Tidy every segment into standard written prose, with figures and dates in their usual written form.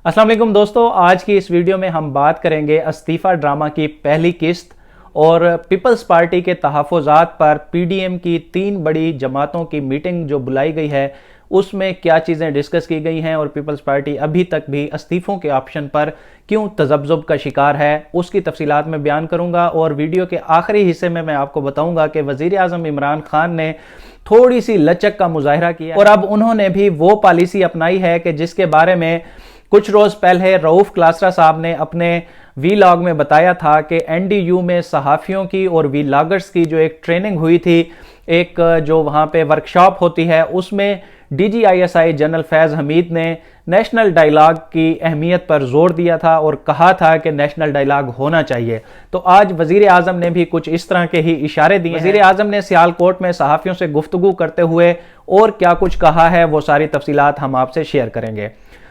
अस्सलाम वालेकुम दोस्तों, आज की इस वीडियो में हम बात करेंगे इस्तीफ़ा ड्रामा की पहली किस्त और पीपल्स पार्टी के तहफ़्फ़ुज़ात पर पीडीएम की 3 बड़ी जमातों की मीटिंग जो बुलाई गई है उसमें क्या चीज़ें डिस्कस की गई हैं और पीपल्स पार्टी अभी तक भी इस्तीफ़ों के ऑप्शन पर क्यों तज़ब्ज़ुब का शिकार है, उसकी तफसीलात में बयान करूंगा। और वीडियो के आखिरी हिस्से में मैं आपको बताऊंगा कि वज़ीर आज़म इमरान खान ने थोड़ी सी लचक का मुजाहिरा किया और अब उन्होंने भी वो पॉलिसी अपनाई है कि जिसके बारे में कुछ रोज़ पहले रऊफ़ क्लासरा साहब ने अपने वीलॉग में बताया था कि एनडीयू में सहाफ़ियों की और वीलॉगर्स की जो एक ट्रेनिंग हुई थी, एक जो वहाँ पे वर्कशॉप होती है, उसमें डीजीआईएसआई जनरल फैज़ हमीद ने नेशनल डायलॉग की अहमियत पर जोर दिया था और कहा था कि नेशनल डायलॉग होना चाहिए। तो आज वज़ीर आज़म ने भी कुछ इस तरह के ही इशारे दिए। वज़ीर आज़म ने सियालकोट में सहाफ़ियों से गुफ्तगू करते हुए और क्या कुछ कहा है वो सारी तफसीलात हम आपसे शेयर करेंगे।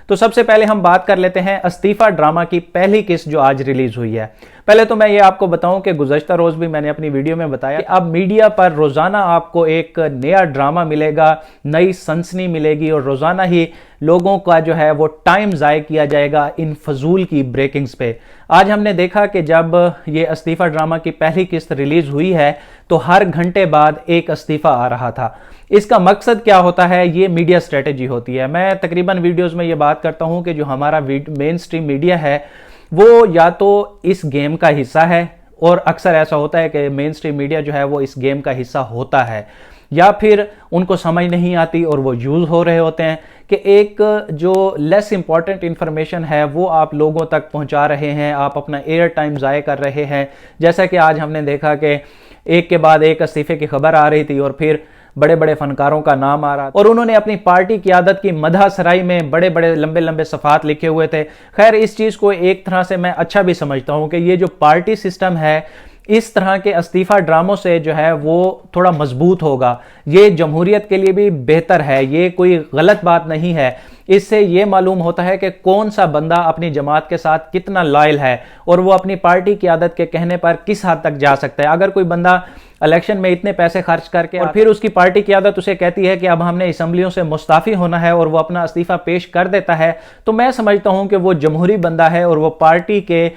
तो सबसे पहले हम बात कर लेते हैं इस्तीफ़ा ड्रामा की पहली किस्त जो आज रिलीज हुई है। पहले तो मैं ये आपको बताऊं कि गुज़श्ता रोज़ भी मैंने अपनी वीडियो में बताया कि अब मीडिया पर रोज़ाना आपको एक नया ड्रामा मिलेगा, नई सनसनी मिलेगी और रोज़ाना ही लोगों का जो है वो टाइम ज़ाय किया जाएगा इन फजूल की ब्रेकिंग्स पे। आज हमने देखा कि जब ये इस्तीफ़ा ड्रामा की पहली किस्त रिलीज़ हुई है तो हर घंटे बाद एक इस्तीफ़ा आ रहा था। इसका मकसद क्या होता है? ये मीडिया स्ट्रेटेजी होती है। मैं तकरीबन वीडियोस में ये बात करता हूँ कि जो हमारा मेन स्ट्रीम मीडिया है वो या तो इस गेम का हिस्सा है, और अक्सर ऐसा होता है कि मेन स्ट्रीम मीडिया जो है वो इस गेम का हिस्सा होता है, या फिर उनको समझ नहीं आती और वो यूज़ हो रहे होते हैं कि एक जो लेस इंपॉर्टेंट इंफॉर्मेशन है वो आप लोगों तक पहुंचा रहे हैं, आप अपना एयर टाइम ज़ाय कर रहे हैं। जैसा कि आज हमने देखा कि एक के बाद एक इस्तीफ़े की खबर आ रही थी और फिर बड़े बड़े फनकारों का नाम आ रहा और उन्होंने अपनी पार्टी क़यादत की मदह सराई में बड़े बड़े लंबे लंबे सफ़ात लिखे हुए थे। खैर, इस चीज़ को एक तरह से मैं अच्छा भी समझता हूं कि ये जो पार्टी सिस्टम है इस तरह के इस्तीफ़ा ड्रामों से जो है वो थोड़ा मजबूत होगा। ये जमहूरियत के लिए भी बेहतर है, ये कोई गलत बात नहीं है। इससे ये मालूम होता है कि कौन सा बंदा अपनी जमात के साथ कितना लॉयल है और वो अपनी पार्टी की आदत के कहने पर किस हद तक जा सकता है। अगर कोई बंदा इलेक्शन में इतने पैसे खर्च करके और फिर उसकी पार्टी की आदत उसे कहती है कि अब हमने असम्बलियों से मुस्ताफ़ी होना है और वो अपना इस्तीफ़ा पेश कर देता है, तो मैं समझता हूं कि वो जमहूरी बंदा है और वो पार्टी के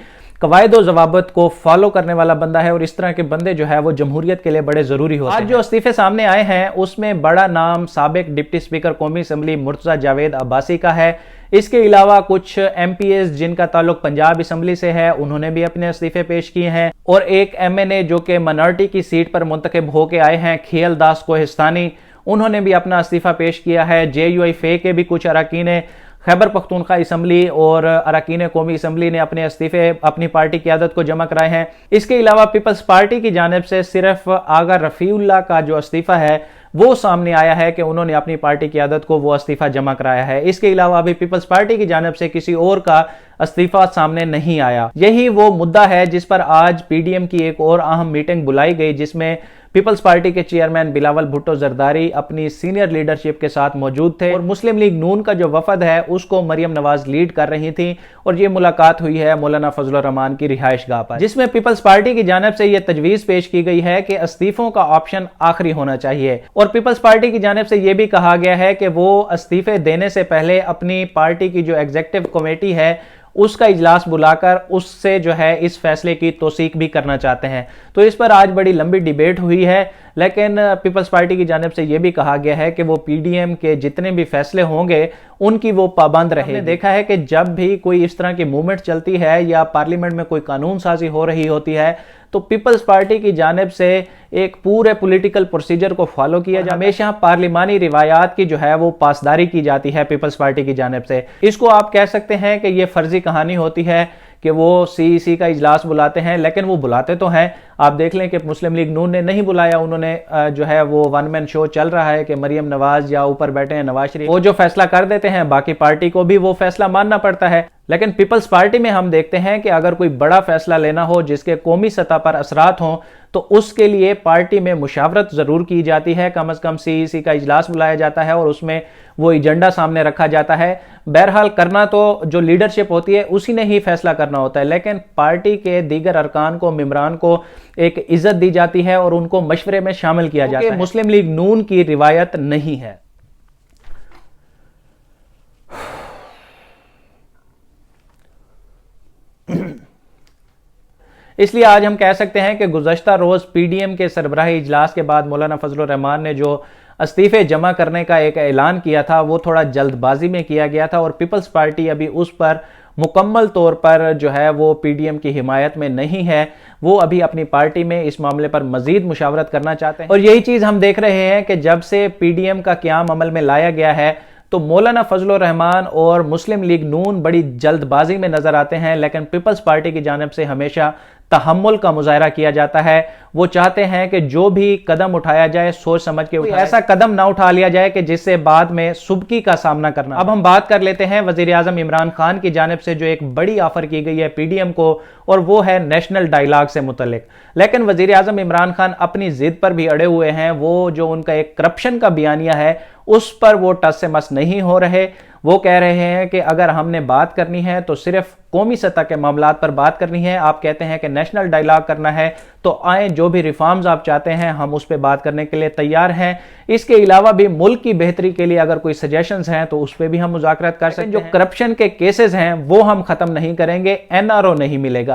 कवायद और ज़वाबित को फॉलो करने वाला बंदा है, और इस तरह के बंदे जो है वो जमहूरियत के लिए बड़े ज़रूरी होते हैं। आज जो इस्तीफ़े सामने आए हैं उसमें बड़ा नाम साबिक डिप्टी स्पीकर कौमी असम्बली मुर्तज़ा जावेद अब्बासी का है। इसके अलावा कुछ एमपीएस जिनका ताल्लुक पंजाब असम्बली से है उन्होंने भी अपने इस्तीफ़े पेश किए हैं, और एक एमएनए जो कि माइनॉरिटी की सीट पर मुंतखब होकर आए हैं खियल दास कोहिस्तानी, उन्होंने भी अपना इस्तीफ़ा पेश किया है। जेयूआई फे के भी कुछ अरकान खैबर पख्तूनख्वा असम्बली और अरकान कौमी असम्बली ने अपने इस्तीफ़े अपनी पार्टी की आदत को जमा कराए हैं। इसके अलावा पीपल्स पार्टी की जानिब से सिर्फ आगा रफ़ीउल्लाह का जो इस्तीफ़ा है वो सामने आया है कि उन्होंने अपनी पार्टी की आदत को वो इस्तीफ़ा जमा कराया है। इसके अलावा अभी पीपल्स पार्टी की जानिब से किसी और का इस्तीफ़ा सामने नहीं आया। यही वो मुद्दा है जिस पर आज पीडीएम की एक और अहम मीटिंग बुलाई गई, जिसमें पीपल्स पार्टी के चेयरमैन बिलावल भुट्टो जरदारी अपनी सीनियर लीडरशिप के साथ मौजूद थे और मुस्लिम लीग नून का जो वफद है उसको मरियम नवाज लीड कर रही थी, और ये मुलाकात हुई है मौलाना फजल रहमान की रिहाइश गाह पर, जिसमें पीपल्स पार्टी की जानिब से यह तजवीज़ पेश की गई है कि इस्तीफ़ों का ऑप्शन आखिरी होना चाहिए। और पीपल्स पार्टी की जानिब से यह भी कहा गया है कि वो इस्तीफ़े देने से पहले अपनी पार्टी की जो एग्जीक्यूटिव कमेटी है उसका इजलास बुलाकर उससे जो है इस फैसले की तौसीक भी करना चाहते हैं। तो इस पर आज बड़ी लंबी डिबेट हुई है, लेकिन पीपल्स पार्टी की जानिब से यह भी कहा गया है कि वो पीडीएम के जितने भी फैसले होंगे उनकी वो पाबंद रहे। देखा है कि जब भी कोई इस तरह की मूवमेंट चलती है या पार्लियामेंट में कोई कानून साजी हो रही होती है तो पीपल्स पार्टी की जानिब से एक पूरे पॉलिटिकल प्रोसीजर को फॉलो किया जाता है। हमेशा पार्लिमानी रिवायात की जो है वो पासदारी की जाती है पीपल्स पार्टी की जानिब से। इसको आप कह सकते हैं कि ये फर्जी कहानी होती है कि वो सीईसी का इजलास बुलाते हैं, लेकिन वो बुलाते तो हैं। आप देख लें कि मुस्लिम लीग नून ने नहीं बुलाया, उन्होंने जो है वो वन मैन शो चल रहा है कि मरियम नवाज या ऊपर बैठे हैं नवाज शरीफ, वो जो फैसला कर देते हैं बाकी पार्टी को भी वो फैसला मानना पड़ता है। लेकिन पीपल्स पार्टी में हम देखते हैं कि अगर कोई बड़ा फैसला लेना हो जिसके कौमी सतह पर असरात हों तो उसके लिए पार्टी में मुशावरत ज़रूर की जाती है, कम अज़ कम सीईसी का इजलास बुलाया जाता है और उसमें वो एजेंडा सामने रखा जाता है। बहरहाल करना तो जो लीडरशिप होती है उसी ने ही फैसला करना होता है, लेकिन पार्टी के दीगर अरकान को, मेंबरान को एक इज्जत दी जाती है और उनको मशवरे में शामिल किया जाता है। मुस्लिम लीग नून की रिवायत नहीं है। اس لیے آج ہم کہہ سکتے ہیں کہ گزشتہ روز پی ڈی ایم کے سربراہی اجلاس کے بعد مولانا فضل الرحمان نے جو استعفے جمع کرنے کا ایک اعلان کیا تھا وہ تھوڑا جلد بازی میں کیا گیا تھا، اور پیپلز پارٹی ابھی اس پر مکمل طور پر جو ہے وہ پی ڈی ایم کی حمایت میں نہیں ہے، وہ ابھی اپنی پارٹی میں اس معاملے پر مزید مشاورت کرنا چاہتے ہیں۔ اور یہی چیز ہم دیکھ رہے ہیں کہ جب سے پی ڈی ایم کا قیام عمل میں لایا گیا ہے تو مولانا فضل الرحمان اور مسلم لیگ نون بڑی جلد بازی میں نظر آتے ہیں، لیکن پیپلز پارٹی کی جانب سے ہمیشہ تحمل کا مظاہرہ کیا جاتا ہے۔ وہ چاہتے ہیں کہ جو بھی قدم اٹھایا جائے سوچ سمجھ کے اٹھائے، ایسا قدم نہ اٹھا لیا جائے کہ جس سے بعد میں سبکی کا سامنا کرنا۔ اب ہم بات کر لیتے ہیں وزیر اعظم عمران خان کی جانب سے جو ایک بڑی آفر کی گئی ہے پی ڈی ایم کو، اور وہ ہے نیشنل ڈائیلاگ سے متعلق۔ لیکن وزیر اعظم عمران خان اپنی ضد پر بھی اڑے ہوئے ہیں، وہ جو ان کا ایک کرپشن کا بیانیہ ہے اس پر وہ ٹس سے مس نہیں ہو رہے۔ وہ کہہ رہے ہیں کہ اگر ہم نے بات کرنی ہے تو صرف قومی سطح کے معاملات پر بات کرنی ہے، آپ کہتے ہیں کہ نیشنل ڈائیلاگ کرنا ہے تو آئیں، جو بھی ریفارمز آپ چاہتے ہیں ہم اس پہ بات کرنے کے لیے تیار ہیں۔ اس کے علاوہ بھی ملک کی بہتری کے لیے اگر کوئی سجیشنز ہیں تو اس پہ بھی ہم مذاکرات کر سکتے ہیں۔ جو کرپشن کے کیسز ہیں وہ ہم ختم نہیں کریں گے، این آر او نہیں ملے گا۔